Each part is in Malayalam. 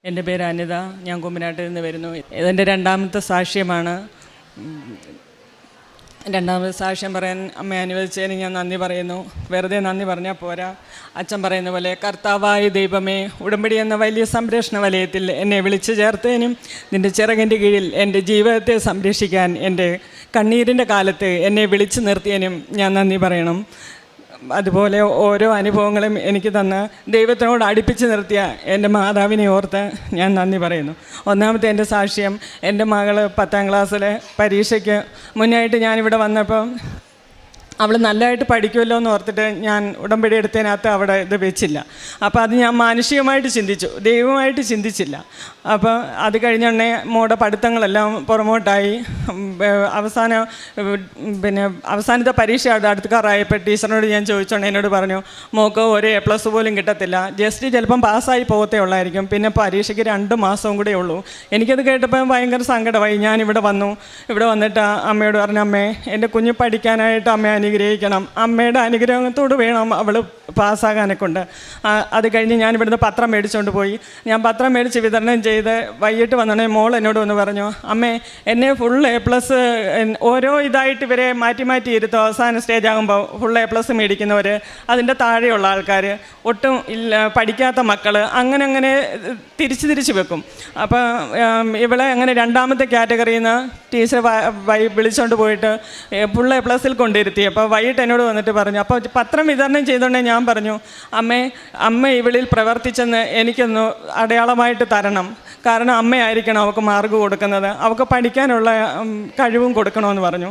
എൻ്റെ പേര് അനിത. ഞാൻ കുമ്പനാട്ടിൽ നിന്ന് വരുന്നു. ഇതെൻ്റെ രണ്ടാമത്തെ സാക്ഷ്യമാണ്. രണ്ടാമത്തെ സാക്ഷ്യം പറയാൻ അമ്മ അനുവദിച്ചതിന് ഞാൻ നന്ദി പറയുന്നു. വെറുതെ നന്ദി പറഞ്ഞാൽ പോരാ. അച്ഛൻ പറയുന്ന പോലെ, കർത്താവായ ദൈവമേ, ഉടമ്പടി എന്ന വലിയ സംരക്ഷണ വലയത്തിൽ എന്നെ വിളിച്ചു ചേർത്തതിനും നിൻ്റെ ചിറകിൻ്റെ കീഴിൽ എൻ്റെ ജീവിതത്തെ സംരക്ഷിക്കാൻ എൻ്റെ കണ്ണീരിൻ്റെ കാലത്ത് എന്നെ വിളിച്ചു നിർത്തിയതിനും ഞാൻ നന്ദി പറയണം. അതുപോലെ ഓരോ അനുഭവങ്ങളും എനിക്ക് തന്ന് ദൈവത്തിനോട് അടുപ്പിച്ച് നിർത്തിയ എൻ്റെ മാതാവിനെ ഓർത്ത് ഞാൻ നന്ദി പറയുന്നു. ഒന്നാമത്തെ എൻ്റെ സാക്ഷ്യം, എൻ്റെ മകൾ 10ാം ക്ലാസ്സിലെ പരീക്ഷയ്ക്ക് മുന്നായിട്ട് ഞാനിവിടെ വന്നപ്പം അവൾ നല്ലതായിട്ട് പഠിക്കുമല്ലോ എന്ന് ഓർത്തിട്ട് ഞാൻ ഉടമ്പടി എടുത്തതിനകത്ത് അവിടെ ഇത് വെച്ചില്ല. അപ്പോൾ അത് ഞാൻ മാനുഷികമായിട്ട് ചിന്തിച്ചു, ദൈവമായിട്ട് ചിന്തിച്ചില്ല. അപ്പോൾ അത് കഴിഞ്ഞുടനെ മോടെ പഠിത്തങ്ങളെല്ലാം പുറമോട്ടായി. അവസാനത്തെ പരീക്ഷ അടുക്കാറായപ്പോൾ ടീച്ചറിനോട് ഞാൻ ചോദിച്ചോണ്ട് എന്നോട് പറഞ്ഞു, മോക്ക് ഒരു A+ പോലും കിട്ടത്തില്ല, ജസ്റ്റ് ചിലപ്പം പാസ്സായി പോകത്തേ ഉള്ളായിരിക്കും, പിന്നെ പരീക്ഷയ്ക്ക് 2 മാസവും കൂടെ ഉള്ളൂ. എനിക്കത് കേട്ടപ്പോൾ ഭയങ്കര സങ്കടമായി. ഞാനിവിടെ വന്നു. ഇവിടെ വന്നിട്ട് അമ്മയോട് പറഞ്ഞു, അമ്മേ, എൻ്റെ കുഞ്ഞ് പഠിക്കാനായിട്ട് അമ്മ അനുഗ്രഹിക്കണം, അമ്മയുടെ അനുഗ്രഹത്തോട് വേണം അവൾ പാസ്സാകാനൊക്കെ ഉണ്ട്. അത് കഴിഞ്ഞ് ഞാൻ ഇവിടുന്ന് പത്രം മേടിച്ചുകൊണ്ട് പോയി. ഞാൻ പത്രം മേടിച്ച് വിതരണം ചെയ്ത് വൈകിട്ട് വന്നോണേ മോൾ എന്നോട് ഒന്ന് പറഞ്ഞു, അമ്മേ, എന്നെ ഫുൾ A+ ഓരോ ഇതായിട്ട് ഇവരെ മാറ്റി മാറ്റി ഇരുത്തും. അവസാന സ്റ്റേജ് ആകുമ്പോൾ ഫുൾ A+ മേടിക്കുന്നവർ, അതിൻ്റെ താഴെയുള്ള ആൾക്കാർ, ഒട്ടും ഇല്ല പഠിക്കാത്ത മക്കൾ, അങ്ങനെ തിരിച്ച് വെക്കും. അപ്പോൾ ഇവളെ അങ്ങനെ രണ്ടാമത്തെ കാറ്റഗറിയിൽ നിന്ന് ടീച്ചർ വിളിച്ചുകൊണ്ട് പോയിട്ട് ഫുൾ A+ കൊണ്ടിരുത്തി. അപ്പോൾ വൈകിട്ട് എന്നോട് വന്നിട്ട് പറഞ്ഞു, അപ്പോൾ പത്രം വിതരണം ചെയ്തുകൊണ്ടേ ഞാൻ പറഞ്ഞു, അമ്മ ഇവളിൽ പ്രവർത്തിച്ചെന്ന് എനിക്കൊന്ന് അടയാളമായിട്ട് തരണം, കാരണം അമ്മയായിരിക്കണം അവൾക്ക് മാർക്ക് കൊടുക്കുന്നത്, അവൾക്ക് പഠിക്കാനുള്ള കഴിവും കൊടുക്കണമെന്ന് പറഞ്ഞു.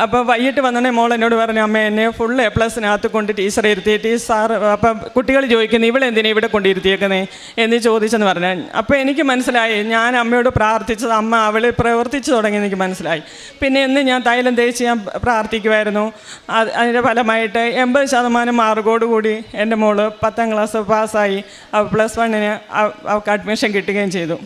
അപ്പോൾ വൈകിട്ട് വന്നോണ്ടേ മോൾ എന്നോട് പറഞ്ഞു, അമ്മ, എന്നെ ഫുൾ A+നകത്ത് കൊണ്ട് ടീച്ചർ ഇരുത്തിയിട്ട് സാറ്, അപ്പം കുട്ടികൾ ചോദിക്കുന്നു, ഇവളെന്തിനാ ഇവിടെ കൊണ്ടിരുത്തിയേക്കുന്നേ എന്ന് ചോദിച്ചെന്ന് പറഞ്ഞു. അപ്പോൾ എനിക്ക് മനസ്സിലായി, ഞാൻ അമ്മയോട് പ്രാർത്ഥിച്ചത് അമ്മ അവളിൽ പ്രവർത്തിച്ചു തുടങ്ങി എനിക്ക് മനസ്സിലായി. പിന്നെ ഇന്ന് ഞാൻ തൈലം തേച്ച് ഞാൻ പ്രാർത്ഥിക്കുമായിരുന്നു. അതിൻ്റെ ഫലമായിട്ട് 80% മാർക്കോടുകൂടി എൻ്റെ മോള് 10ാം ക്ലാസ് പാസ്സായി. +1 അവൾക്ക് അഡ്മിഷൻ കിട്ടുകയും ചെയ്തു.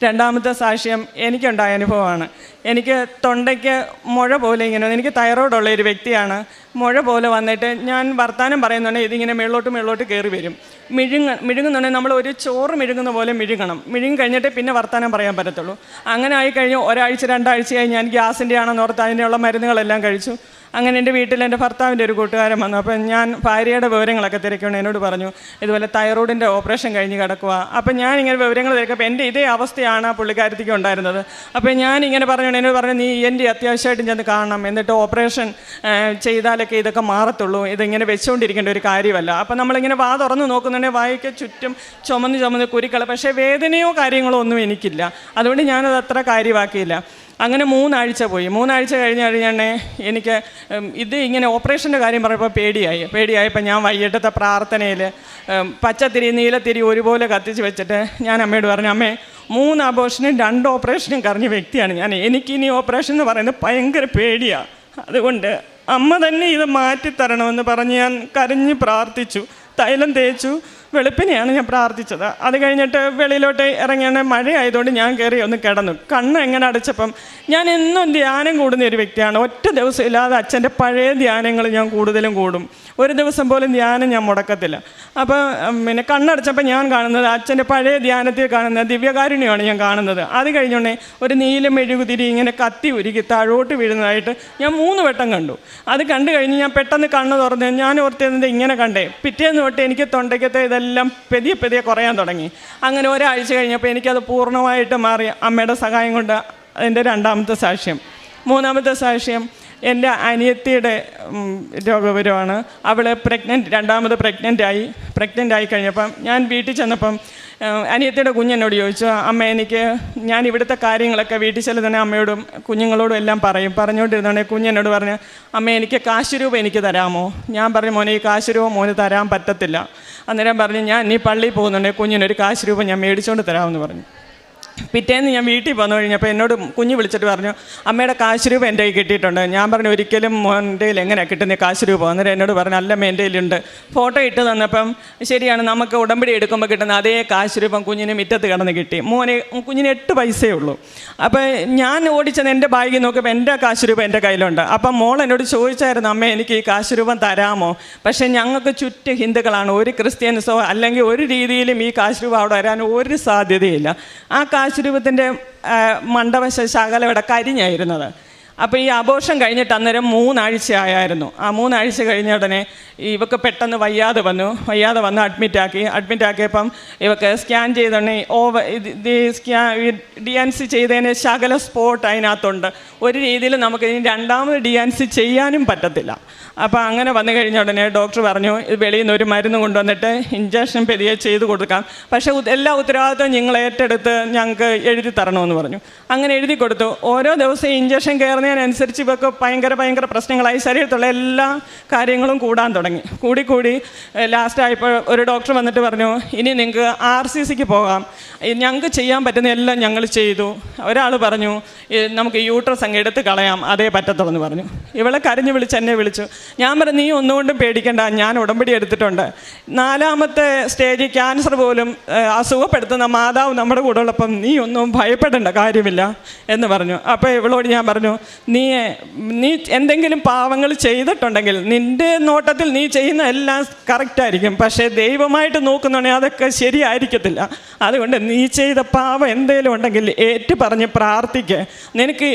രണ്ടാമത്തെ സാക്ഷ്യം എനിക്കുണ്ടായ അനുഭവമാണ്. എനിക്ക് തൊണ്ടയ്ക്ക് മുഴ പോലെ ഇങ്ങനെ, എനിക്ക് തൈറോയ്ഡുള്ള ഒരു വ്യക്തിയാണ്. മുഴ പോലെ വന്നിട്ട് ഞാൻ വർത്തമാനം പറയുന്നുണ്ടെങ്കിൽ ഇതിങ്ങനെ മേളോട്ട് കയറി വരും. മിഴുങ്ങുന്നുണ്ടെങ്കിൽ നമ്മൾ ഒരു ചോറ് മിഴുങ്ങുന്ന പോലെ മിഴുങ്ങി കഴിഞ്ഞിട്ട് പിന്നെ വർത്തമാനം പറയാൻ പറ്റത്തുള്ളൂ. അങ്ങനെ ആയിക്കഴിഞ്ഞ് 1 ആഴ്ച 2 ആഴ്ചയായി ഞാൻ ഗ്യാസിൻ്റെ ആണെന്ന് ഓർത്ത് അതിനുള്ള മരുന്നുകളെല്ലാം കഴിച്ചു. അങ്ങനെ എൻ്റെ വീട്ടിൽ എൻ്റെ ഭർത്താവിൻ്റെ ഒരു കൂട്ടുകാരൻ വന്നു. അപ്പം ഞാൻ ഭാര്യയുടെ വിവരങ്ങളൊക്കെ തിരക്കണം. എന്നോട് പറഞ്ഞു, ഇതുപോലെ തൈറോയിഡിൻ്റെ ഓപ്പറേഷൻ കഴിഞ്ഞ് കിടക്കുക. അപ്പം ഞാനിങ്ങനെ വിവരങ്ങൾ തിരക്കപ്പോൾ എൻ്റെ ഇതേ അവസ്ഥയാണ് ആ പുള്ളിക്കാരത്തിക്ക് ഉണ്ടായിരുന്നത്. അപ്പോൾ ഞാനിങ്ങനെ പറഞ്ഞു, എന്നോട് പറഞ്ഞു, നീ എൻ്റെ അത്യാവശ്യമായിട്ടും ചെന്ന് കാണണം, എന്നിട്ട് ഓപ്പറേഷൻ ചെയ്താലൊക്കെ ഇതൊക്കെ മാറത്തുള്ളൂ, ഇതിങ്ങനെ വെച്ചുകൊണ്ടിരിക്കേണ്ട ഒരു കാര്യമല്ല. അപ്പം നമ്മളിങ്ങനെ വാ തുറന്ന് നോക്കുന്നുണ്ടെങ്കിൽ വായിക്ക് ചുറ്റും ചുമന്ന് കുരുക്കൾ, പക്ഷേ വേദനയോ കാര്യങ്ങളോ ഒന്നും എനിക്കില്ല. അതുകൊണ്ട് ഞാനത് അത്ര കാര്യമാക്കിയില്ല. അങ്ങനെ 3 ആഴ്ച പോയി. 3 ആഴ്ച കഴിഞ്ഞാണ് എനിക്ക് ഇത് ഇങ്ങനെ ഓപ്പറേഷൻ്റെ കാര്യം പറഞ്ഞപ്പോൾ പേടിയായപ്പോൾ ഞാൻ വൈകിട്ടത്തെ പ്രാർത്ഥനയിൽ പച്ചത്തിരി നീലത്തിരി ഒരുപോലെ കത്തിച്ച് വെച്ചിട്ട് ഞാൻ അമ്മയോട് പറഞ്ഞു, അമ്മേ, 3 അബോർഷനും 2 ഓപ്പറേഷനും കറിഞ്ഞ വ്യക്തിയാണ് ഞാൻ. എനിക്കിനി ഓപ്പറേഷൻ എന്ന് പറയുന്നത് ഭയങ്കര പേടിയാണ്. അതുകൊണ്ട് അമ്മ തന്നെ ഇത് മാറ്റിത്തരണമെന്ന് പറഞ്ഞ് ഞാൻ കരഞ്ഞ് പ്രാർത്ഥിച്ചു. തൈലം തേച്ചു. വെളുപ്പിനെയാണ് ഞാൻ പ്രാർത്ഥിച്ചത്. അത് കഴിഞ്ഞിട്ട് വെളിയിലോട്ട് ഇറങ്ങിയാണ്. മഴയായതുകൊണ്ട് ഞാൻ കയറി ഒന്ന് കിടന്നു. കണ്ണ് എങ്ങനെ അടച്ചപ്പം, ഞാൻ എന്നും ധ്യാനം കൂടുന്ന ഒരു വ്യക്തിയാണ്. ഒറ്റ ദിവസം ഇല്ലാതെ അച്ഛൻ്റെ പഴയ ധ്യാനങ്ങൾ ഞാൻ കൂടുതലും കൂടും. ഒരു ദിവസം പോലും ധ്യാനം ഞാൻ മുടക്കത്തില്ല. അപ്പോൾ പിന്നെ കണ്ണടച്ചപ്പോൾ ഞാൻ കാണുന്നത് അച്ഛൻ്റെ പഴയ ധ്യാനത്തിൽ കാണുന്ന ദിവ്യകാരുണ്യമാണ് ഞാൻ കാണുന്നത്. അത് കഴിഞ്ഞോണ്ടേ ഒരു നീല മെഴുകുതിരി ഇങ്ങനെ കത്തി ഉരുക്കി താഴോട്ട് വീഴുന്നതായിട്ട് ഞാൻ 3 വട്ടം കണ്ടു. അത് കണ്ടു കഴിഞ്ഞ് ഞാൻ പെട്ടെന്ന് കണ്ണ് തുറന്ന് ഞാൻ ഓർത്തിരുന്നത് ഇങ്ങനെ കണ്ടേ. പിറ്റേന്ന് തൊട്ട് എനിക്ക് തൊണ്ടയ്ക്കത്തെ ഇതെല്ലാം പെതിയെ കുറയാൻ തുടങ്ങി. അങ്ങനെ 1 ആഴ്ച കഴിഞ്ഞപ്പോൾ എനിക്കത് പൂർണ്ണമായിട്ട് മാറി അമ്മയുടെ സഹായം കൊണ്ട്. അതിൻ്റെ രണ്ടാമത്തെ സാക്ഷ്യം. മൂന്നാമത്തെ സാക്ഷ്യം, എൻ്റെ അനിയത്തിയുടെ രോഗവിവരമാണ്. അവൾ രണ്ടാമത് പ്രഗ്നൻ്റ് ആയി കഴിഞ്ഞപ്പം ഞാൻ വീട്ടിൽ ചെന്നപ്പം അനിയത്തിയുടെ കുഞ്ഞെന്നോട് ചോദിച്ചു, അമ്മ, ഞാൻ ഇവിടുത്തെ കാര്യങ്ങളൊക്കെ വീട്ടിൽ ചെല്ലുന്ന തന്നെ അമ്മയോടും കുഞ്ഞുങ്ങളോടും എല്ലാം പറഞ്ഞുകൊണ്ടിരുന്നോണ്ടേ കുഞ്ഞെന്നോട് പറഞ്ഞു, അമ്മ, എനിക്ക് കാശ് രൂപ എനിക്ക് തരാമോ? ഞാൻ പറഞ്ഞു, മോനെ, ഈ കാശ് രൂപ മോന് തരാൻ പറ്റത്തില്ല. അന്നേരം പറഞ്ഞു, ഞാൻ നീ പള്ളിയിൽ പോകുന്നുണ്ടെങ്കിൽ കുഞ്ഞിനൊരു കാശ് രൂപ ഞാൻ മേടിച്ചുകൊണ്ട് തരാമെന്ന് പറഞ്ഞു. പിറ്റേന്ന് ഞാൻ വീട്ടിൽ വന്നു കഴിഞ്ഞപ്പോൾ എന്നോട് കുഞ്ഞ് വിളിച്ചിട്ട് പറഞ്ഞു, അമ്മയുടെ കാശ് രൂപ എൻ്റെ കയ്യിൽ കിട്ടിയിട്ടുണ്ട്. ഞാൻ പറഞ്ഞു, ഒരിക്കലും മോൻ്റെ കയ്യിൽ എങ്ങനെയാണ് കിട്ടുന്നത് കാശ് രൂപ? അന്നേരം എന്നോട് പറഞ്ഞു, അല്ല എൻ്റെ കയ്യിലുണ്ട്. ഫോട്ടോ ഇട്ട് തന്നപ്പം ശരിയാണ്, നമുക്ക് ഉടമ്പടി എടുക്കുമ്പോൾ കിട്ടുന്ന അതേ കാശ് രൂപം കുഞ്ഞിന് മുറ്റത്ത് കിടന്ന് കിട്ടി. കുഞ്ഞിന് 8 പൈസയേ ഉള്ളൂ. അപ്പോൾ ഞാൻ ഓടിച്ചത് എൻ്റെ ബാഗിൽ നോക്കുമ്പോൾ എൻ്റെ കാശ് രൂപ എൻ്റെ കയ്യിലുണ്ട്. അപ്പം മോൾ എന്നോട് ചോദിച്ചായിരുന്നു, അമ്മ എനിക്ക് ഈ കാശ് രൂപം തരാമോ? പക്ഷേ ഞങ്ങൾക്ക് ചുറ്റും ഹിന്ദുക്കളാണ്, ഒരു ക്രിസ്ത്യൻസോ അല്ലെങ്കിൽ ഒരു രീതിയിലും ഈ കാശ് രൂപ അവിടെ വരാൻ ഒരു സാധ്യതയില്ല. ആ കാശ് രൂപത്തിൻ്റെ മണ്ഡപശ ശകലം ഇവിടെ കരിഞ്ഞായിരുന്നത്. അപ്പോൾ ഈ അബോർഷൻ കഴിഞ്ഞിട്ട് അന്നേരം 3 ആഴ്ച ആയായിരുന്നു. ആ 3 ആഴ്ച കഴിഞ്ഞ ഉടനെ ഇവക്ക് പെട്ടെന്ന് വയ്യാതെ വന്ന് അഡ്മിറ്റാക്കിയപ്പം ഇവക്ക് സ്കാൻ ചെയ്തോണ്ടേ DNC ചെയ്തതിന് ശകല സ്പോട്ട് അതിനകത്തുണ്ട്. ഒരു രീതിയിൽ നമുക്ക് ഇനി രണ്ടാമത് DNC ചെയ്യാനും പറ്റത്തില്ല. അപ്പോൾ അങ്ങനെ വന്നു കഴിഞ്ഞ ഉടനെ ഡോക്ടർ പറഞ്ഞു, ഇത് വെളിയിൽ നിന്ന് ഒരു മരുന്ന് കൊണ്ടുവന്നിട്ട് ഇഞ്ചക്ഷൻ പെരിയെ ചെയ്ത് കൊടുക്കാം, പക്ഷേ എല്ലാ ഉത്തരവാദിത്വം നിങ്ങൾ ഏറ്റെടുത്ത് ഞങ്ങൾക്ക് എഴുതി തരണമെന്ന് പറഞ്ഞു. അങ്ങനെ എഴുതി കൊടുത്തു. ഓരോ ദിവസവും ഇഞ്ചക്ഷൻ കയറുന്നതിനനുസരിച്ച് ഇവർക്ക് ഭയങ്കര പ്രശ്നങ്ങളായി. ശരീരത്തുള്ള എല്ലാ കാര്യങ്ങളും കൂടാൻ തുടങ്ങി. കൂടി ലാസ്റ്റ് ആയപ്പോൾ ഒരു ഡോക്ടർ വന്നിട്ട് പറഞ്ഞു, ഇനി നിങ്ങൾക്ക് RCCക്ക് പോകാം, ഞങ്ങൾക്ക് ചെയ്യാൻ പറ്റുന്ന എല്ലാം ഞങ്ങൾ ചെയ്തു. ഒരാൾ പറഞ്ഞു, നമുക്ക് യൂട്രസ് അങ്ങ് എടുത്ത് കളയാം, അതേ പറ്റത്തുള്ളൂ എന്ന് പറഞ്ഞു. ഇവളെ കരഞ്ഞു വിളിച്ച് എന്നെ വിളിച്ചു. ഞാൻ പറഞ്ഞു, നീ ഒന്നുകൊണ്ടും പേടിക്കണ്ട, ഞാൻ ഉടമ്പടി എടുത്തിട്ടുണ്ട്. 4ാമത്തെ സ്റ്റേജ് ക്യാൻസർ പോലും അസുഖപ്പെടുത്തുന്ന മാതാവ് നമ്മുടെ കൂടെ ഉള്ളപ്പം നീ ഒന്നും ഭയപ്പെടേണ്ട കാര്യമില്ല എന്ന് പറഞ്ഞു. അപ്പോൾ ഇവളോട് ഞാൻ പറഞ്ഞു, നീ എന്തെങ്കിലും പാവങ്ങൾ ചെയ്തിട്ടുണ്ടെങ്കിൽ നിൻ്റെ നോട്ടത്തിൽ നീ ചെയ്യുന്ന എല്ലാം കറക്റ്റായിരിക്കും, പക്ഷേ ദൈവമായിട്ട് നോക്കുന്നുണ്ടെങ്കിൽ അതൊക്കെ ശരിയായിരിക്കത്തില്ല. അതുകൊണ്ട് നീ ചെയ്ത പാവം എന്തെങ്കിലും ഉണ്ടെങ്കിൽ ഏറ്റു പറഞ്ഞ് പ്രാർത്ഥിക്കുക. നിനക്ക്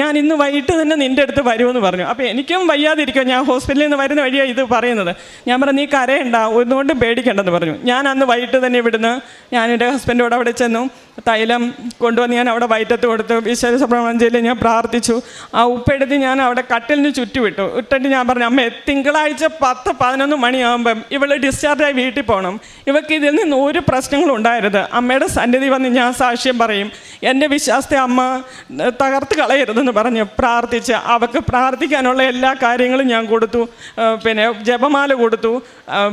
ഞാൻ ഇന്ന് വൈകിട്ട് തന്നെ നിൻ്റെ അടുത്ത് വരുമെന്ന് പറഞ്ഞു. അപ്പോൾ എനിക്കും വയ്യാതിരിക്കുക, ഞാൻ ഹോസ്പിറ്റലിൽ നിന്ന് വരുന്ന വഴിയാണ് ഇത് പറയുന്നത്. ഞാൻ പറഞ്ഞു, നീ കരയണ്ട, ഒന്നുകൊണ്ടും പേടിക്കേണ്ടെന്ന് പറഞ്ഞു. ഞാൻ അന്ന് വൈകിട്ട് തന്നെ ഇവിടുന്ന് ഞാൻ എൻ്റെ ഹസ്ബൻഡോട് അവിടെ ചെന്നു. തൈലം കൊണ്ടുവന്ന് ഞാൻ അവിടെ വയറ്റത്ത് കൊടുത്തു. ഈശ്വര സുബ്രഹ്മണ്യയിൽ ഞാൻ പ്രാർത്ഥിച്ചു. ആ ഉപ്പെടുത്ത് ഞാൻ അവിടെ കട്ടിലിന് ചുറ്റുവിട്ടു. ഇട്ടിട്ട് ഞാൻ പറഞ്ഞു, അമ്മ തിങ്കളാഴ്ച 10-11 മണിയാകുമ്പം ഇവൾ ഡിസ്ചാർജായി വീട്ടിൽ പോകണം. ഇവൾക്ക് ഇതിൽ നിന്ന് ഒരു പ്രശ്നങ്ങളും ഉണ്ടായിരുന്നത്. അമ്മയുടെ സന്നിധി വന്ന് ഞാൻ സാക്ഷ്യം പറയും, എൻ്റെ വിശ്വാസത്തെ അമ്മ തകർത്ത് കളയരുതെന്ന് പറഞ്ഞ് പ്രാർത്ഥിച്ച് അവൾക്ക് പ്രാർത്ഥിക്കാനുള്ള എല്ലാ കാര്യങ്ങളും ഞാൻ കൊടുത്തു. പിന്നെ ജപമാല കൊടുത്തു,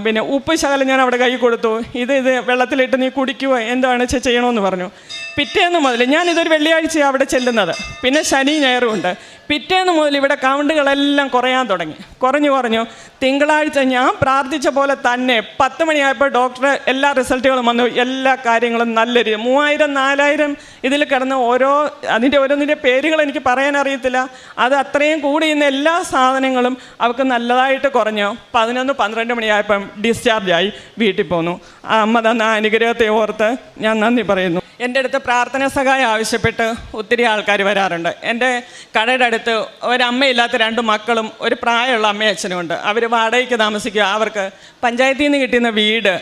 പിന്നെ ഉപ്പ് ശകലം ഞാൻ അവിടെ കൈ കൊടുത്തു. ഇത് വെള്ളത്തിലിട്ട് നീ കുടിക്കുക, എന്താണ് ചെയ്യണമെന്ന് പറഞ്ഞു. പിറ്റേന്ന് മുതൽ ഞാനിതൊരു വെള്ളിയാഴ്ചയാണ് അവിടെ ചെല്ലുന്നത്, പിന്നെ ശനി ഞായറും ഉണ്ട്. പിറ്റേന്ന് മുതൽ ഇവിടെ കൗണ്ടുകളെല്ലാം കുറയാൻ തുടങ്ങി. കുറഞ്ഞു തിങ്കളാഴ്ച ഞാൻ പ്രാർത്ഥിച്ച പോലെ തന്നെ 10 മണിയായപ്പോൾ ഡോക്ടർ എല്ലാ റിസൾട്ടുകളും വന്നു. എല്ലാ കാര്യങ്ങളും നല്ല രീതി 3000-4000 ഇതിൽ കിടന്ന് ഓരോന്നിൻ്റെ പേരുകൾ എനിക്ക് പറയാൻ അറിയത്തില്ല. അത് അത്രയും കൂടി ഇന്ന് എല്ലാ സാധനങ്ങളും അവർക്ക് നല്ലതായിട്ട് കുറഞ്ഞു. 11-12 മണിയായപ്പം ഡിസ്ചാർജായി വീട്ടിൽ പോന്നു. ആ അമ്മ തന്ന അനുഗ്രഹത്തെ ഓർത്ത് ഞാൻ നന്ദി പറയുന്നു. എൻ്റെ അടുത്ത് പ്രാർത്ഥന സഹായം ആവശ്യപ്പെട്ട് ഒത്തിരി ആൾക്കാർ വരാറുണ്ട്. എൻ്റെ കടയുടെ അടുത്ത് ഒരമ്മയില്ലാത്ത 2 മക്കളും ഒരു പ്രായമുള്ള അമ്മയും അച്ഛനും ഉണ്ട്. അവർ വാടകയ്ക്ക് താമസിക്കുക. അവർക്ക് പഞ്ചായത്തിൽ നിന്ന് കിട്ടുന്ന വീട്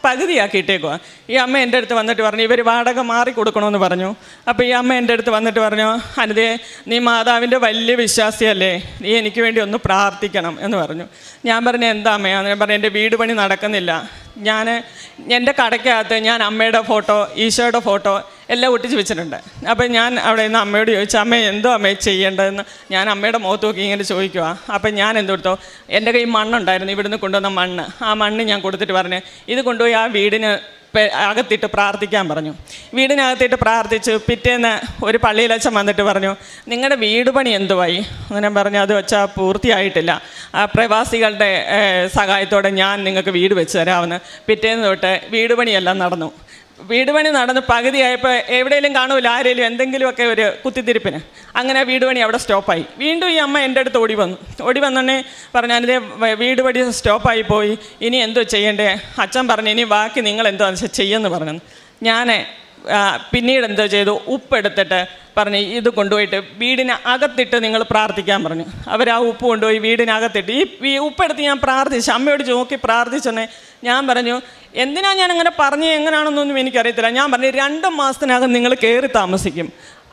പകുതിയാക്കിയിട്ടേക്കുക. ഈ അമ്മ എൻ്റെ അടുത്ത് വന്നിട്ട് പറഞ്ഞു, ഇവർ വാടക മാറി കൊടുക്കണമെന്ന് പറഞ്ഞു. അപ്പോൾ ഈ അമ്മ എൻ്റെ അടുത്ത് വന്നിട്ട് പറഞ്ഞു, അനിതേ, നീ മാതാവിൻ്റെ വലിയ വിശ്വാസിയല്ലേ, നീ എനിക്ക് വേണ്ടി ഒന്ന് പ്രാർത്ഥിക്കണം എന്ന് പറഞ്ഞു. ഞാൻ പറഞ്ഞു, എന്താ അമ്മ? ഞാൻ പറഞ്ഞു, എൻ്റെ വീട് പണി നടക്കുന്നില്ല. എൻ്റെ കടയ്ക്കകത്ത് ഞാൻ അമ്മയുടെ ഫോട്ടോ, ഈശോയുടെ ഫോട്ടോ എല്ലാം ഒട്ടിച്ച് വെച്ചിട്ടുണ്ട്. അപ്പം ഞാൻ അവിടെ നിന്ന് അമ്മയോട് ചോദിച്ചു, അമ്മ എന്തോ അമ്മയെ ചെയ്യേണ്ടതെന്ന് ഞാൻ അമ്മയുടെ മുഖത്ത് നോക്കി ഇങ്ങനെ ചോദിക്കുക. അപ്പം ഞാൻ എന്തെടുത്തോ, എൻ്റെ കയ്യിൽ മണ്ണുണ്ടായിരുന്നു, ഇവിടുന്ന് കൊണ്ടുവന്ന മണ്ണ്. ആ മണ്ണ് ഞാൻ കൊടുത്തിട്ട് പറഞ്ഞു, ഇത് കൊണ്ടുപോയി ആ വീടിന് അകത്തിട്ട് പ്രാർത്ഥിക്കാൻ പറഞ്ഞു. വീടിനകത്തിട്ട് പ്രാർത്ഥിച്ചു. പിറ്റേന്ന് ഒരു പള്ളിയിലച്ഛൻ വന്നിട്ട് പറഞ്ഞു, നിങ്ങളുടെ വീട് പണി എന്തുവായി? അങ്ങനെ പറഞ്ഞു, അത് വെച്ചാൽ പൂർത്തിയായിട്ടില്ല, പ്രവാസികളുടെ സഹായത്തോടെ ഞാൻ നിങ്ങൾക്ക് വീട് വെച്ച് തരാമെന്ന്. പിറ്റേന്ന് തൊട്ട് വീട് പണിയെല്ലാം നടന്നു. വീട് പണി നടന്ന് പകുതിയായപ്പോൾ എവിടെയെങ്കിലും കാണുമല്ലോ ആരെങ്കിലും എന്തെങ്കിലുമൊക്കെ ഒരു കുത്തിത്തിരിപ്പിന്, അങ്ങനെ വീട് പണി അവിടെ സ്റ്റോപ്പായി. വീണ്ടും ഈ അമ്മ എൻ്റെ അടുത്ത് ഓടി വന്നെ പറഞ്ഞു, അതിൻ്റെ വീട് പണി സ്റ്റോപ്പായി പോയി, ഇനി എന്തോ ചെയ്യണ്ടേ? അച്ഛൻ പറഞ്ഞു, ഇനി ബാക്കി നിങ്ങൾ എന്തോ ചെയ്യുമെന്ന് പറഞ്ഞു. ഞാൻ പിന്നീട് എന്തോ ചെയ്തു, ഉപ്പെടുത്തിട്ട് പറഞ്ഞു, ഇത് കൊണ്ടുപോയിട്ട് വീടിന് അകത്തിട്ട് നിങ്ങൾ പ്രാർത്ഥിക്കാൻ പറഞ്ഞു. അവർ ആ ഉപ്പ് കൊണ്ടുപോയി വീടിനകത്തിട്ട് ഈ ഉപ്പെടുത്ത് ഞാൻ പ്രാർത്ഥിച്ചു, അമ്മയോട് നോക്കി പ്രാർത്ഥിച്ചെന്നേ. ഞാൻ പറഞ്ഞു, എന്തിനാ ഞാൻ അങ്ങനെ പറഞ്ഞു എങ്ങനെയാണെന്നൊന്നും എനിക്കറിയത്തില്ല. ഞാൻ പറഞ്ഞു, 2 മാസത്തിനകം നിങ്ങൾ കയറി താമസിക്കും.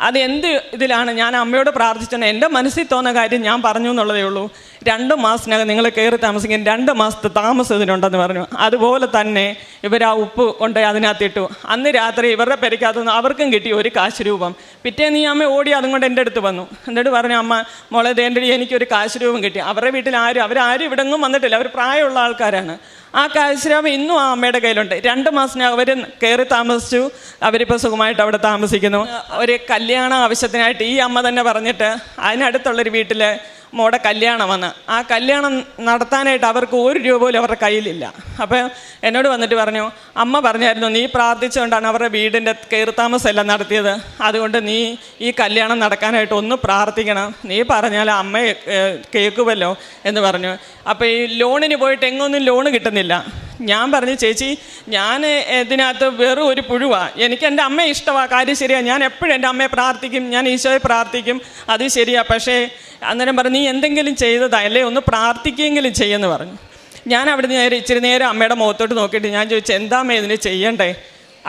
അത് എന്ത് ഇതിലാണ് ഞാൻ അമ്മയോട് പ്രാർത്ഥിച്ചത്, എൻ്റെ മനസ്സിൽ തോന്നുന്ന കാര്യം ഞാൻ പറഞ്ഞു എന്നുള്ളതേ ഉള്ളൂ. 2 മാസത്തിനകം നിങ്ങൾ കയറി താമസിക്കും, 2 മാസത്തെ താമസം ഇതിനുണ്ടെന്ന് പറഞ്ഞു. അതുപോലെ തന്നെ ഇവർ ആ ഉപ്പ് കൊണ്ട് അതിനകത്തിട്ടു. അന്ന് രാത്രി ഇവരുടെ പെരയ്ക്കകത്തുനിന്ന് അവർക്കും കിട്ടി ഒരു കാശ് രൂപം. പിറ്റേന്ന് ഈ അമ്മ ഓടി അതും കൊണ്ട് എൻ്റെ അടുത്ത് വന്നു. എന്നിട്ട് പറഞ്ഞു, അമ്മ മോളെ, എൻ്റെ എനിക്കൊരു കാശ് രൂപം കിട്ടി. അവരുടെ വീട്ടിൽ അവരാരും ഇവിടെ എങ്ങും വന്നിട്ടില്ല, അവർ പ്രായമുള്ള ആൾക്കാരാണ്. ആ കാശിരാമം ഇന്നും ആ അമ്മയുടെ കയ്യിലുണ്ട്. 2 മാസം അവർ കയറി താമസിച്ചു. അവരിപ്പോൾ സുഖമായിട്ട് അവിടെ താമസിക്കുന്നു. ഒരു കല്യാണ ആവശ്യത്തിനായിട്ട് ഈ അമ്മ തന്നെ പറഞ്ഞിട്ട് അതിനടുത്തുള്ളൊരു വീട്ടിൽ മോടെ കല്യാണം വന്ന് ആ കല്യാണം നടത്താനായിട്ട് അവർക്ക് 1 രൂപ പോലും അവരുടെ കയ്യിലില്ല. അപ്പോൾ എന്നോട് വന്നിട്ട് പറഞ്ഞു, അമ്മ പറഞ്ഞായിരുന്നു നീ പ്രാർത്ഥിച്ചുകൊണ്ടാണ് അവരുടെ വീടിൻ്റെ കയറി താമസമെല്ലാം നടത്തിയത്, അതുകൊണ്ട് നീ ഈ കല്യാണം നടക്കാനായിട്ട് ഒന്ന് പ്രാർത്ഥിക്കണം, നീ പറഞ്ഞാൽ അമ്മ കേൾക്കുമല്ലോ എന്ന് പറഞ്ഞു. അപ്പോൾ ഈ ലോണിന് പോയിട്ട് എങ്ങൊന്നും ലോണ് കിട്ടുന്നില്ല. ഞാൻ പറഞ്ഞു, ചേച്ചി ഞാൻ ഇതിനകത്ത് വെറും ഒരു പുഴുവാണ്, എനിക്ക് എൻ്റെ അമ്മയെ ഇഷ്ടമാണ്, കാര്യം ശരിയാണ്, ഞാൻ എപ്പോഴും എൻ്റെ അമ്മയെ പ്രാർത്ഥിക്കും, ഞാൻ ഈശോയെ പ്രാർത്ഥിക്കും, അത് ശരിയാണ്, പക്ഷേ അന്നേരം പറഞ്ഞു നീ എന്തെങ്കിലും ചെയ്തതാ അല്ലേ, ഒന്ന് പ്രാർത്ഥിക്കുകയെങ്കിലും ചെയ്യുമെന്ന് പറഞ്ഞു. ഞാൻ അവിടെ നിന്ന് ഇച്ചിരി നേരം അമ്മയുടെ മുഖത്തോട്ട് നോക്കിയിട്ട് ഞാൻ ചോദിച്ചു, എന്താമ്മേ ഇതിന് ചെയ്യണ്ടേ?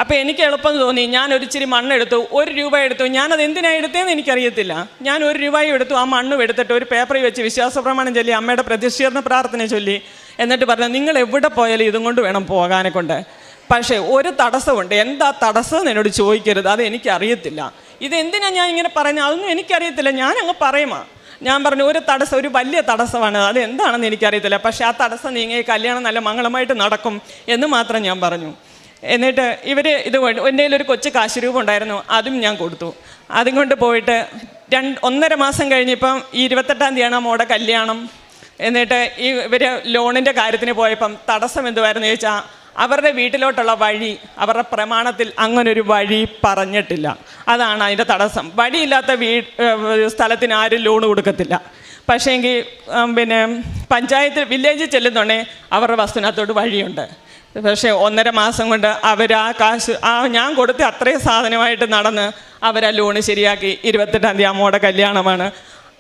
അപ്പോൾ എനിക്ക് എളുപ്പം തോന്നി. ഞാൻ ഒരിച്ചിരി മണ്ണെടുത്തു, 1 രൂപ എടുത്തു. ഞാനത് എന്തിനാണ് എടുത്തതെന്ന് എനിക്കറിയത്തില്ല. ഞാൻ 1 രൂപയും എടുത്തു. ആ മണ്ണും എടുത്തിട്ട് ഒരു പേപ്പറിൽ വെച്ച് വിശ്വാസ പ്രമാണം ചൊല്ലി അമ്മയുടെ പ്രതിഷ്ഠീകരണ പ്രാർത്ഥന ചൊല്ലി. എന്നിട്ട് പറഞ്ഞു, നിങ്ങൾ എവിടെ പോയാലും ഇതും കൊണ്ട് വേണം പോകാനെ കൊണ്ട്. പക്ഷേ ഒരു തടസ്സമുണ്ട്, എന്താ തടസ്സം എന്നോട് ചോദിക്കരുത്, അത് എനിക്കറിയത്തില്ല. ഇതെന്തിനാണ് ഞാൻ ഇങ്ങനെ പറയുന്നത്, അതൊന്നും എനിക്കറിയത്തില്ല, ഞാനങ്ങ് പറയുമാ. ഞാൻ പറഞ്ഞു, ഒരു തടസ്സം, ഒരു വലിയ തടസ്സമാണ്, അത് എന്താണെന്ന് എനിക്കറിയത്തില്ല, പക്ഷേ ആ തടസ്സം നീങ്ങി കല്യാണം നല്ല മംഗളമായിട്ട് നടക്കും എന്ന് മാത്രം ഞാൻ പറഞ്ഞു. എന്നിട്ട് ഇവർ ഇത് എൻ്റെ കയ്യിലൊരു കൊച്ചു കാശുരൂപം ഉണ്ടായിരുന്നു, അതും ഞാൻ കൊടുത്തു. അതും കൊണ്ട് പോയിട്ട് 1.5 മാസം കഴിഞ്ഞിപ്പം ഈ 28-ാം തീയതിയാണ് മോടെ കല്യാണം. എന്നിട്ട് ഇവർ ലോണിൻ്റെ കാര്യത്തിന് പോയപ്പം തടസ്സം എന്തുവായിരുന്നു ചോദിച്ചാൽ അവരുടെ വീട്ടിലോട്ടുള്ള വഴി അവരുടെ പ്രമാണത്തിൽ അങ്ങനൊരു വഴി പറഞ്ഞിട്ടില്ല. അതാണ് അതിൻ്റെ തടസ്സം. വഴിയില്ലാത്ത സ്ഥലത്തിന് ആരും ലോൺ കൊടുക്കത്തില്ല. പക്ഷേങ്കിൽ പിന്നെ പഞ്ചായത്ത് വില്ലേജിൽ ചെല്ലുന്നുണ്ടെങ്കിൽ അവരുടെ വസ്തുവിനകത്തോട്ട് വഴിയുണ്ട്. പക്ഷേ 1.5 മാസം കൊണ്ട് അവർ ആ കാശ് ഞാൻ കൊടുത്ത് അത്രയും സാധനമായിട്ട് നടന്ന് അവരാ ലോണ് ശരിയാക്കി. 28-ാം തീയതി അമ്മയുടെ കല്യാണമാണ്.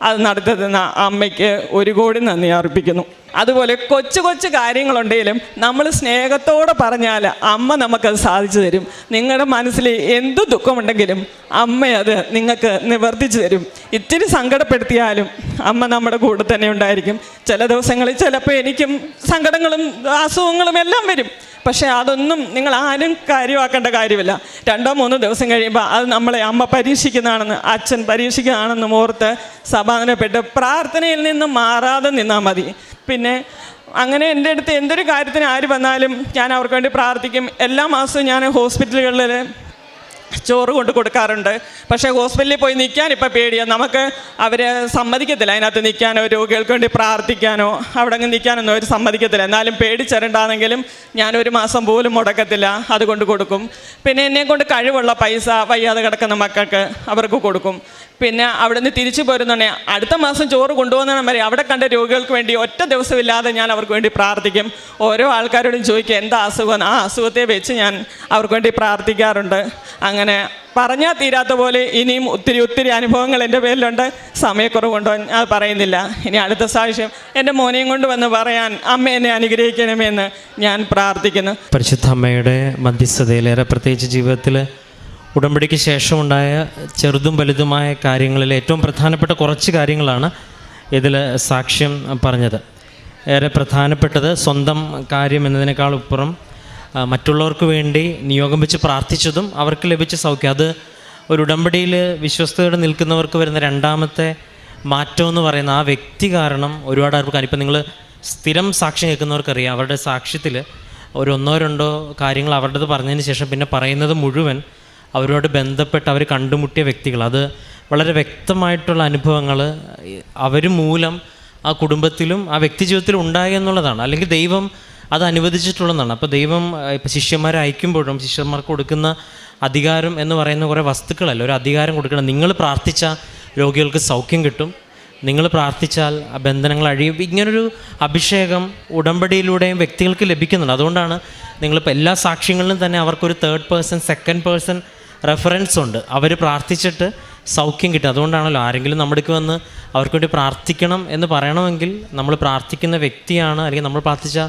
അത് നടത്തുന്ന അമ്മയ്ക്ക് 1 കോടി നന്ദി അർപ്പിക്കുന്നു. അതുപോലെ കൊച്ചു കൊച്ചു കാര്യങ്ങളുണ്ടെങ്കിലും നമ്മൾ സ്നേഹത്തോടെ പറഞ്ഞാൽ അമ്മ നമുക്കത് സാധിച്ചു തരും. നിങ്ങളുടെ മനസ്സിൽ എന്ത് ദുഃഖമുണ്ടെങ്കിലും അമ്മ അത് നിങ്ങൾക്ക് നിവർത്തിച്ചു തരും. ഇത്തിരി സങ്കടപ്പെടുത്തിയാലും അമ്മ നമ്മുടെ കൂടെ തന്നെ ഉണ്ടായിരിക്കും. ചില ദിവസങ്ങളിൽ ചിലപ്പോൾ എനിക്കും സങ്കടങ്ങളും അസുഖങ്ങളും എല്ലാം വരും. പക്ഷേ അതൊന്നും നിങ്ങൾ ആരും കാര്യമാക്കേണ്ട കാര്യമില്ല. 2-3 ദിവസം കഴിയുമ്പോൾ അത് നമ്മളെ അമ്മ പരീക്ഷിക്കുന്നതാണെന്ന്, അച്ഛൻ പരീക്ഷിക്കുന്നതാണെന്ന് ഓർത്ത് സമാധാനപ്പെട്ട് പ്രാർത്ഥനയിൽ നിന്ന് മാറാതെ നിന്നാൽ മതി. പിന്നെ അങ്ങനെ എൻ്റെ അടുത്ത് എന്തൊരു കാര്യത്തിന് ആര് വന്നാലും ഞാൻ അവർക്ക് വേണ്ടി പ്രാർത്ഥിക്കും. എല്ലാ മാസവും ഞാൻ ഹോസ്പിറ്റലുകളിൽ ചോറ് കൊണ്ട് കൊടുക്കാറുണ്ട്. പക്ഷേ ഹോസ്പിറ്റലിൽ പോയി നിൽക്കാൻ ഇപ്പോൾ പേടിയാണ്. നമുക്ക് അവർ സമ്മതിക്കത്തില്ല അതിനകത്ത് നിൽക്കാനോ രോഗികൾക്ക് വേണ്ടി പ്രാർത്ഥിക്കാനോ അവിടെ അങ്ങ് നിൽക്കാനൊന്നും അവർ സമ്മതിക്കത്തില്ല. എന്നാലും പേടിച്ചിരണ്ടാണെങ്കിലും ഞാൻ 1 മാസം പോലും മുടക്കത്തില്ല, അതുകൊണ്ട് കൊടുക്കും. പിന്നെ എന്നെക്കൊണ്ട് കഴിവുള്ള പൈസ വയ്യാതെ കിടക്കുന്ന മക്കൾക്ക് അവർക്ക് കൊടുക്കും. പിന്നെ അവിടെ നിന്ന് തിരിച്ചു പോരുന്നുണ്ടെങ്കിൽ അടുത്ത മാസം ചോറ് കൊണ്ടുപോകുന്ന വരെ അവിടെ കണ്ട രോഗികൾക്ക് വേണ്ടി ഒറ്റ ദിവസമില്ലാതെ ഞാൻ അവർക്ക് വേണ്ടി പ്രാർത്ഥിക്കും. ഓരോ ആൾക്കാരോടും ചോദിക്കുക എന്താ അസുഖം, ആ അസുഖത്തെ വെച്ച് ഞാൻ അവർക്ക് വേണ്ടി പ്രാർത്ഥിക്കാറുണ്ട്. അങ്ങനെ പറഞ്ഞാൽ തീരാത്ത പോലെ ഇനിയും ഒത്തിരി അനുഭവങ്ങൾ എൻ്റെ പേരിലുണ്ട്. സമയക്കുറവുണ്ടോ ഞാൻ പറയുന്നില്ല. ഇനി അടുത്ത സാക്ഷ്യം എൻ്റെ മോനെയും കൊണ്ട് വന്ന് പറയാൻ അമ്മ എന്നെ അനുഗ്രഹിക്കണമെന്ന് ഞാൻ പ്രാർത്ഥിക്കുന്നു. പരിശുദ്ധ അമ്മയുടെ മധ്യസ്ഥതയിലേറെ പ്രത്യേകിച്ച് ജീവിതത്തിൽ ഉടമ്പടിക്ക് ശേഷമുണ്ടായ ചെറുതും വലുതുമായ കാര്യങ്ങളിൽ ഏറ്റവും പ്രധാനപ്പെട്ട കുറച്ച് കാര്യങ്ങളാണ് ഇതിൽ സാക്ഷ്യം പറഞ്ഞത്. ഏറെ പ്രധാനപ്പെട്ടത് സ്വന്തം കാര്യം എന്നതിനേക്കാളുപ്പുറം മറ്റുള്ളവർക്ക് വേണ്ടി നിയോഗം വെച്ച് പ്രാർത്ഥിച്ചതും അവർക്ക് ലഭിച്ച സൗഖ്യം. അത് ഒരു ഉടമ്പടിയിൽ വിശ്വസ്തയോടെ നിൽക്കുന്നവർക്ക് വരുന്ന രണ്ടാമത്തെ മാറ്റം എന്ന് പറയുന്ന ആ വ്യക്തി കാരണം ഒരുപാട് ആൾക്കാർ, ഇപ്പം നിങ്ങൾ സ്ഥിരം സാക്ഷ്യം കേൾക്കുന്നവർക്കറിയാം, അവരുടെ സാക്ഷ്യത്തിൽ ഒരു 1-2 കാര്യങ്ങൾ അവരുടേത് പറഞ്ഞതിന് ശേഷം പിന്നെ പറയുന്നത് മുഴുവൻ അവരോട് ബന്ധപ്പെട്ട് അവർ കണ്ടുമുട്ടിയ വ്യക്തികൾ. അത് വളരെ വ്യക്തമായിട്ടുള്ള അനുഭവങ്ങൾ അവർ മൂലം ആ കുടുംബത്തിലും ആ വ്യക്തി ജീവിതത്തിലും ഉണ്ടായി എന്നുള്ളതാണ്. അല്ലെങ്കിൽ ദൈവം അത് അനുവദിച്ചിട്ടുള്ളതാണ്. അപ്പോൾ ദൈവം ഇപ്പോൾ ശിഷ്യന്മാരെ അയക്കുമ്പോഴും ശിഷ്യന്മാർക്ക് കൊടുക്കുന്ന അധികാരം എന്ന് പറയുന്ന കുറേ വസ്തുക്കളല്ല, ഒരു അധികാരം കൊടുക്കണം. നിങ്ങൾ പ്രാർത്ഥിച്ച രോഗികൾക്ക് സൗഖ്യം കിട്ടും, നിങ്ങൾ പ്രാർത്ഥിച്ചാൽ ആ ബന്ധനങ്ങൾ അഴിയും. ഇങ്ങനൊരു അഭിഷേകം ഉടമ്പടിയിലൂടെയും വ്യക്തികൾക്ക് ലഭിക്കുന്നുണ്ട്. അതുകൊണ്ടാണ് നിങ്ങളിപ്പോൾ എല്ലാ സാക്ഷ്യങ്ങളിലും തന്നെ അവർക്കൊരു 3rd person 2nd person reference ഉണ്ട്. അവർ പ്രാർത്ഥിച്ചിട്ട് സൗഖ്യം കിട്ടും. അതുകൊണ്ടാണല്ലോ ആരെങ്കിലും നമ്മുടേക്ക് വന്ന് അവർക്ക് വേണ്ടി പ്രാർത്ഥിക്കണം എന്ന് പറയണമെങ്കിൽ നമ്മൾ പ്രാർത്ഥിക്കുന്ന വ്യക്തിയാണ്, അല്ലെങ്കിൽ നമ്മൾ പ്രാർത്ഥിച്ച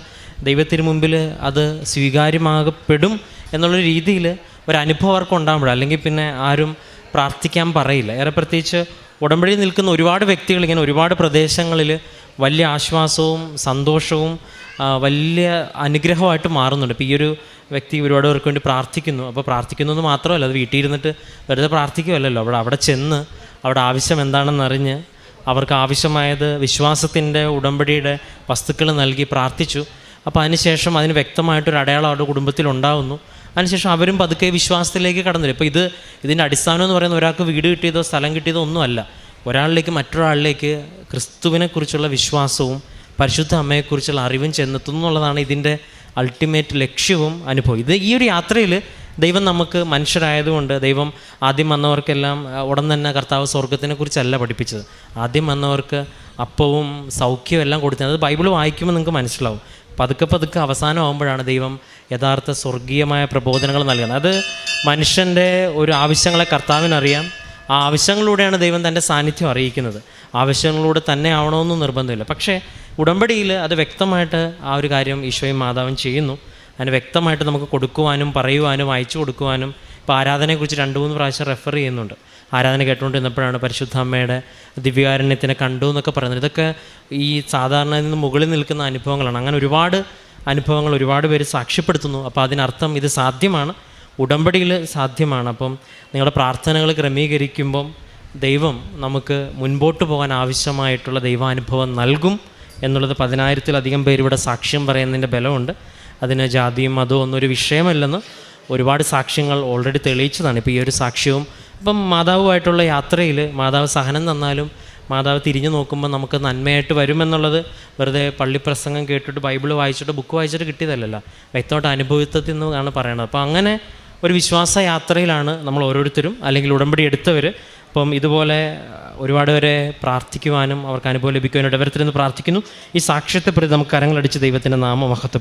ദൈവത്തിന് മുമ്പിൽ അത് സ്വീകാര്യമാകപ്പെടും എന്നുള്ളൊരു രീതിയിൽ ഒരു അനുഭവം അവർക്ക് ഉണ്ടാകുമ്പോഴാണ്. അല്ലെങ്കിൽ പിന്നെ ആരും പ്രാർത്ഥിക്കാൻ പറയില്ല. ഏറെ പ്രത്യേകിച്ച് ഉടമ്പടിയിൽ നിൽക്കുന്ന ഒരുപാട് വ്യക്തികൾ ഇങ്ങനെ ഒരുപാട് പ്രദേശങ്ങളിൽ വലിയ ആശ്വാസവും സന്തോഷവും വലിയ അനുഗ്രഹമായിട്ട് മാറുന്നുണ്ട്. ഇപ്പോൾ ഈ ഒരു വ്യക്തി ഒരുപാട് പേർക്ക് വേണ്ടി പ്രാർത്ഥിക്കുന്നു. അപ്പോൾ പ്രാർത്ഥിക്കുന്നത് മാത്രമല്ല, അത് വീട്ടിൽ ഇരുന്നിട്ട് വെറുതെ പ്രാർത്ഥിക്കുമല്ലോ, അവിടെ ചെന്ന് അവിടെ ആവശ്യം എന്താണെന്നറിഞ്ഞ് അവർക്ക് ആവശ്യമായത് വിശ്വാസത്തിൻ്റെ ഉടമ്പടിയുടെ വസ്തുക്കൾ നൽകി പ്രാർത്ഥിച്ചു. അപ്പോൾ അതിനുശേഷം അതിന് വ്യക്തമായിട്ടൊരു അടയാളം അവരുടെ കുടുംബത്തിൽ ഉണ്ടാകുന്നു. അതിനുശേഷം അവരും പതുക്കെ വിശ്വാസത്തിലേക്ക് കടന്നു വരും. ഇപ്പോൾ ഇതിൻ്റെ അടിസ്ഥാനം എന്ന് പറയുന്നത് ഒരാൾക്ക് വീട് കിട്ടിയതോ സ്ഥലം കിട്ടിയതോ ഒന്നുമല്ല. ഒരാളിലേക്ക് മറ്റൊരാളിലേക്ക് ക്രിസ്തുവിനെക്കുറിച്ചുള്ള വിശ്വാസവും പരിശുദ്ധ അമ്മയെക്കുറിച്ചുള്ള അറിവും ചെന്നെത്തുന്നു എന്നുള്ളതാണ് ഇതിൻ്റെ അൾട്ടിമേറ്റ് ലക്ഷ്യവും അനുഭവം. ഈ ഒരു യാത്രയിൽ ദൈവം നമുക്ക് മനുഷ്യരായതുകൊണ്ട് ദൈവം ആദ്യം വന്നവർക്കെല്ലാം ഉടൻ തന്നെ കർത്താവ് സ്വർഗത്തിനെ കുറിച്ചല്ല പഠിപ്പിച്ചത്. ആദ്യം വന്നവർക്ക് അപ്പവും സൗഖ്യവും എല്ലാം കൊടുത്തത്. അത് ബൈബിൾ വായിക്കുമ്പോൾ നിങ്ങൾക്ക് മനസ്സിലാവും. പതുക്കെ അവസാനമാകുമ്പോഴാണ് ദൈവം യഥാർത്ഥ സ്വർഗീയമായ പ്രബോധനങ്ങൾ നൽകുന്നത്. അത് മനുഷ്യൻ്റെ ഒരു ആവശ്യങ്ങളെ കർത്താവിനറിയാം. ആ ആവശ്യങ്ങളിലൂടെയാണ് ദൈവം തൻ്റെ സാന്നിധ്യം അറിയിക്കുന്നത്. ആവശ്യങ്ങളിലൂടെ തന്നെ ആവണമെന്നും നിർബന്ധമില്ല. പക്ഷേ ഉടമ്പടിയിൽ അത് വ്യക്തമായിട്ട് ആ ഒരു കാര്യം ഈശോയും മാതാവും ചെയ്യുന്നു. അതിന് വ്യക്തമായിട്ട് നമുക്ക് കൊടുക്കുവാനും പറയുവാനും അയച്ചു കൊടുക്കുവാനും. ഇപ്പോൾ ആരാധനയെക്കുറിച്ച് 2-3 പ്രാവശ്യം റെഫർ ചെയ്യുന്നുണ്ട്. ആരാധന കേട്ടുകൊണ്ടിരുന്നപ്പോഴാണ് പരിശുദ്ധ അമ്മയുടെ ദിവ്യകാരുണ്യത്തിനെ കണ്ടു എന്നൊക്കെ പറയുന്നത്. ഇതൊക്കെ ഈ സാധാരണ നിന്ന് മുകളിൽ നിൽക്കുന്ന അനുഭവങ്ങളാണ്. അങ്ങനെ ഒരുപാട് അനുഭവങ്ങൾ ഒരുപാട് പേര് സാക്ഷ്യപ്പെടുത്തുന്നു. അപ്പോൾ അതിനർത്ഥം ഇത് സാധ്യമാണ്, ഉടമ്പടിയിൽ സാധ്യമാണ്. അപ്പം നിങ്ങളുടെ പ്രാർത്ഥനകൾ ക്രമീകരിക്കുമ്പം ദൈവം നമുക്ക് മുൻപോട്ട് പോകാൻ ആവശ്യമായിട്ടുള്ള ദൈവാനുഭവം നൽകും എന്നുള്ളത് 10,000-ലധികം പേര് ഇവിടെ സാക്ഷ്യം പറയുന്നതിൻ്റെ ബലമുണ്ട്. അതിന് ജാതിയും മതവും ഒന്നൊരു വിഷയമല്ലെന്ന് ഒരുപാട് സാക്ഷ്യങ്ങൾ ഓൾറെഡി തെളിയിച്ചതാണ്. ഇപ്പോൾ ഈ ഒരു സാക്ഷ്യവും ഇപ്പം മാതാവുമായിട്ടുള്ള യാത്രയിൽ മാതാവ് സഹനം തന്നാലും മാതാവ് തിരിഞ്ഞു നോക്കുമ്പോൾ നമുക്ക് നന്മയായിട്ട് വരുമെന്നുള്ളത് വെറുതെ പള്ളിപ്രസംഗം കേട്ടിട്ട് ബൈബിൾ വായിച്ചിട്ട് ബുക്ക് വായിച്ചിട്ട് കിട്ടിയതല്ലല്ലോ, വ്യക്തമായിട്ട് അനുഭവത്തിൽ നിന്നാണ് പറയണത്. അപ്പോൾ അങ്ങനെ ഒരു വിശ്വാസ യാത്രയിലാണ് നമ്മൾ ഓരോരുത്തരും, അല്ലെങ്കിൽ ഉടമ്പടി എടുത്തവർ. അപ്പം ഇതുപോലെ ഒരുപാട് പേരെ പ്രാർത്ഥിക്കുവാനും അവർക്ക് അനുഭവം ലഭിക്കുവാനും ഇടവരത്തിലെന്ന് പ്രാർത്ഥിക്കുന്നു. ഈ സാക്ഷ്യത്തെ പ്രതി നമുക്ക് കരങ്ങളടിച്ച് ദൈവത്തിൻ്റെ നാമം മഹത്വപ്പെടും.